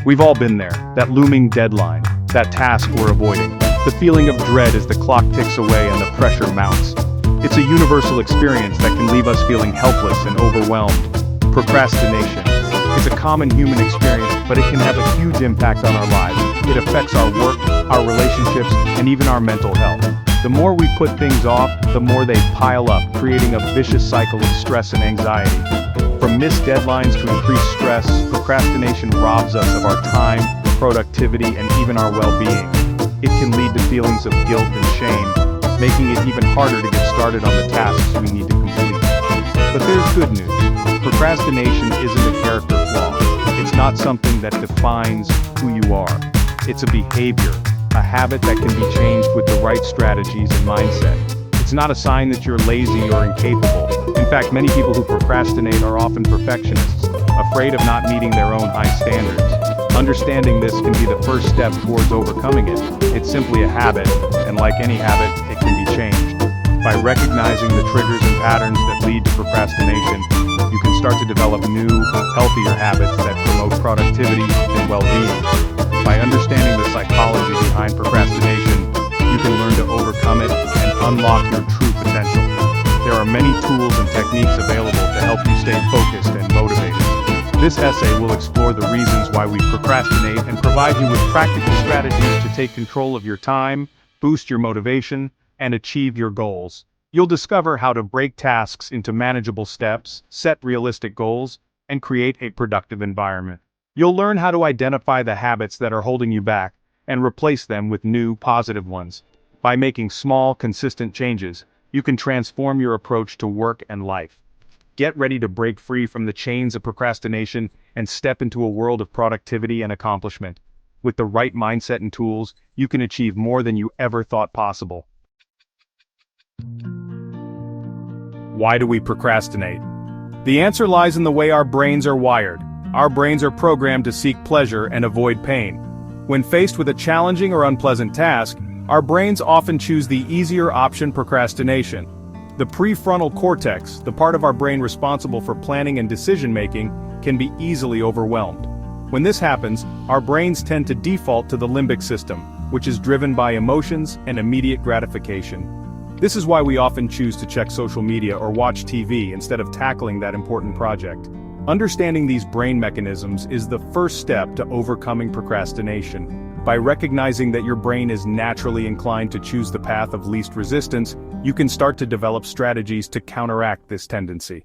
We've all been there, that looming deadline, that task we're avoiding. The feeling of dread as the clock ticks away and the pressure mounts. It's a universal experience that can leave us feeling helpless and overwhelmed. Procrastination. It's a common human experience, but it can have a huge impact on our lives. It affects our work, our relationships, and even our mental health. The more we put things off, the more they pile up, creating a vicious cycle of stress and anxiety. From missed deadlines to increased stress, procrastination robs us of our time, productivity, and even our well-being. It can lead to feelings of guilt and shame, making it even harder to get started on the tasks we need to complete. But there's good news. Procrastination isn't a character flaw. It's not something that defines who you are. It's a behavior, a habit that can be changed with the right strategies and mindset. It's not a sign that you're lazy or incapable. In fact, many people who procrastinate are often perfectionists, afraid of not meeting their own high standards. Understanding this can be the first step towards overcoming it. It's simply a habit, and like any habit, it can be changed. By recognizing the triggers and patterns that lead to procrastination, you can start to develop new, healthier habits that promote productivity and well-being. By understanding the psychology behind procrastination, you can learn to overcome it and unlock your true potential. There are many tools and techniques available to help you stay focused and motivated. This essay will explore the reasons why we procrastinate and provide you with practical strategies to take control of your time, boost your motivation, and achieve your goals. You'll discover how to break tasks into manageable steps, set realistic goals, and create a productive environment. You'll learn how to identify the habits that are holding you back and replace them with new, positive ones. By making small, consistent changes, you can transform your approach to work and life. Get ready to break free from the chains of procrastination and step into a world of productivity and accomplishment. With the right mindset and tools, you can achieve more than you ever thought possible. Why do we procrastinate? The answer lies in the way our brains are wired. Our brains are programmed to seek pleasure and avoid pain. When faced with a challenging or unpleasant task, our brains often choose the easier option: procrastination. The prefrontal cortex, the part of our brain responsible for planning and decision-making, can be easily overwhelmed. When this happens, our brains tend to default to the limbic system, which is driven by emotions and immediate gratification. This is why we often choose to check social media or watch TV instead of tackling that important project. Understanding these brain mechanisms is the first step to overcoming procrastination. By recognizing that your brain is naturally inclined to choose the path of least resistance, you can start to develop strategies to counteract this tendency.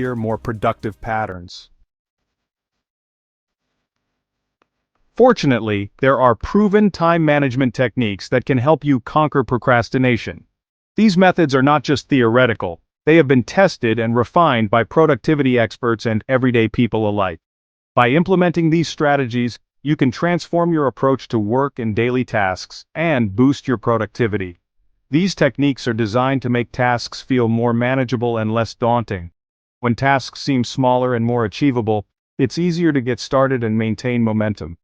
healthier, more productive patterns. Fortunately, there are proven time management techniques that can help you conquer procrastination. These methods are not just theoretical, they have been tested and refined by productivity experts and everyday people alike. By implementing these strategies, you can transform your approach to work and daily tasks and boost your productivity. These techniques are designed to make tasks feel more manageable and less daunting. When tasks seem smaller and more achievable, it's easier to get started and maintain momentum.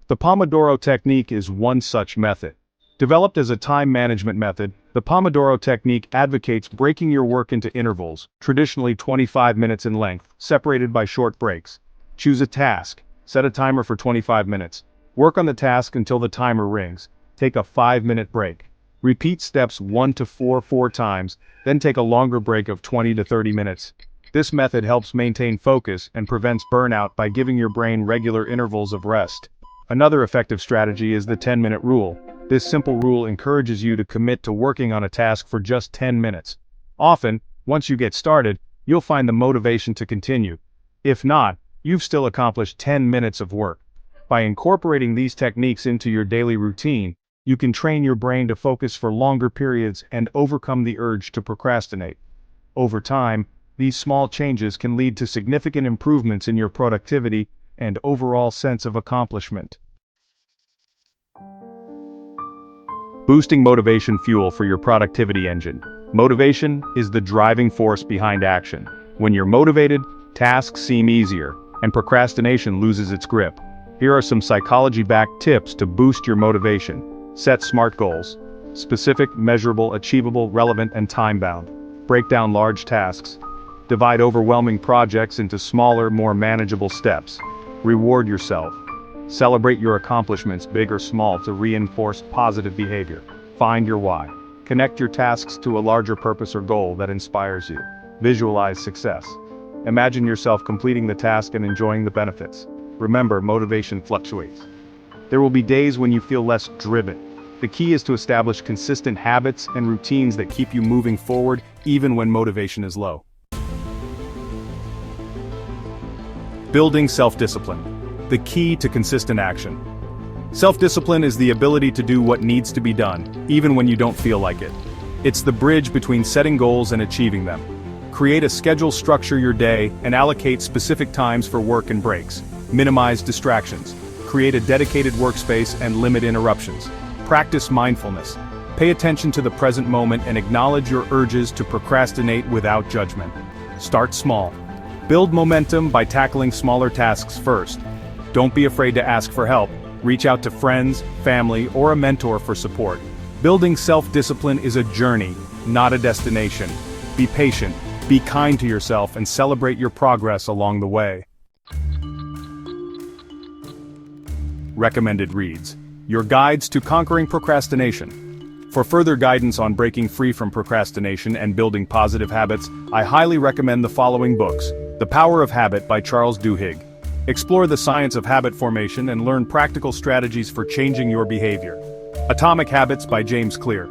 The Pomodoro Technique is one such method. Developed as a time management method, the Pomodoro Technique advocates breaking your work into intervals, traditionally 25 minutes in length, separated by short breaks. Choose a task, set a timer for 25 minutes. Work on the task until the timer rings. Take a 5-minute break. Repeat steps 1 to 4 times, then take a longer break of 20 to 30 minutes. This method helps maintain focus and prevents burnout by giving your brain regular intervals of rest. Another effective strategy is the 10-minute rule. This simple rule encourages you to commit to working on a task for just 10 minutes. Often, once you get started, you'll find the motivation to continue. If not, you've still accomplished 10 minutes of work. By incorporating these techniques into your daily routine, you can train your brain to focus for longer periods and overcome the urge to procrastinate. Over time, these small changes can lead to significant improvements in your productivity and overall sense of accomplishment. Boosting motivation fuel for your productivity engine. Motivation is the driving force behind action. When you're motivated, tasks seem easier, and procrastination loses its grip. Here are some psychology-backed tips to boost your motivation. Set SMART goals. Specific, measurable, achievable, relevant, and time-bound. Break down large tasks. Divide overwhelming projects into smaller, more manageable steps. Reward yourself. Celebrate your accomplishments, big or small, to reinforce positive behavior. Find your why. Connect your tasks to a larger purpose or goal that inspires you. Visualize success. Imagine yourself completing the task and enjoying the benefits. Remember, motivation fluctuates. There will be days when you feel less driven. The key is to establish consistent habits and routines that keep you moving forward even when motivation is low. Building self-discipline. The key to consistent action. Self-discipline is the ability to do what needs to be done, even when you don't feel like it. It's the bridge between setting goals and achieving them. Create a schedule, structure your day, and allocate specific times for work and breaks. Minimize distractions. Create a dedicated workspace and limit interruptions. Practice mindfulness. Pay attention to the present moment and acknowledge your urges to procrastinate without judgment. Start small. Build momentum by tackling smaller tasks first. Don't be afraid to ask for help. Reach out to friends, family, or a mentor for support. Building self-discipline is a journey, not a destination. Be patient, be kind to yourself, and celebrate your progress along the way. Recommended reads. Your Guides to Conquering Procrastination. For further guidance on breaking free from procrastination and building positive habits, I highly recommend the following books. The Power of Habit by Charles Duhigg. Explore the science of habit formation and learn practical strategies for changing your behavior. Atomic Habits by James Clear.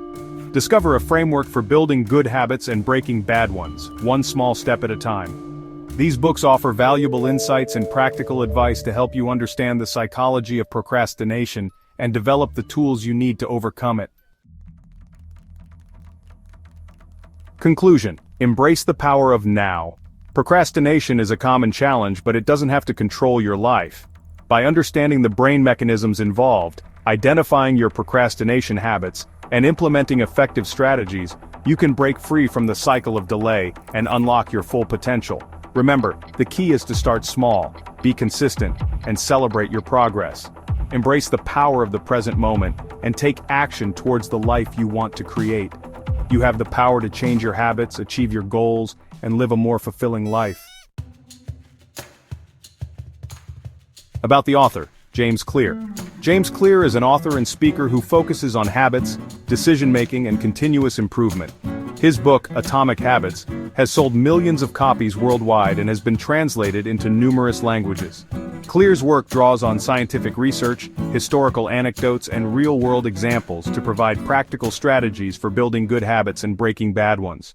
Discover a framework for building good habits and breaking bad ones, one small step at a time. These books offer valuable insights and practical advice to help you understand the psychology of procrastination and develop the tools you need to overcome it. Conclusion. Embrace the power of now. Procrastination is a common challenge, but it doesn't have to control your life. By understanding the brain mechanisms involved, identifying your procrastination habits, and implementing effective strategies, you can break free from the cycle of delay and unlock your full potential. Remember, the key is to start small, be consistent, and celebrate your progress. Embrace the power of the present moment and take action towards the life you want to create. You have the power to change your habits, achieve your goals, and live a more fulfilling life. About the author, James Clear. James Clear is an author and speaker who focuses on habits, decision-making, and continuous improvement. His book, Atomic Habits, has sold millions of copies worldwide and has been translated into numerous languages. Clear's work draws on scientific research, historical anecdotes, and real-world examples to provide practical strategies for building good habits and breaking bad ones.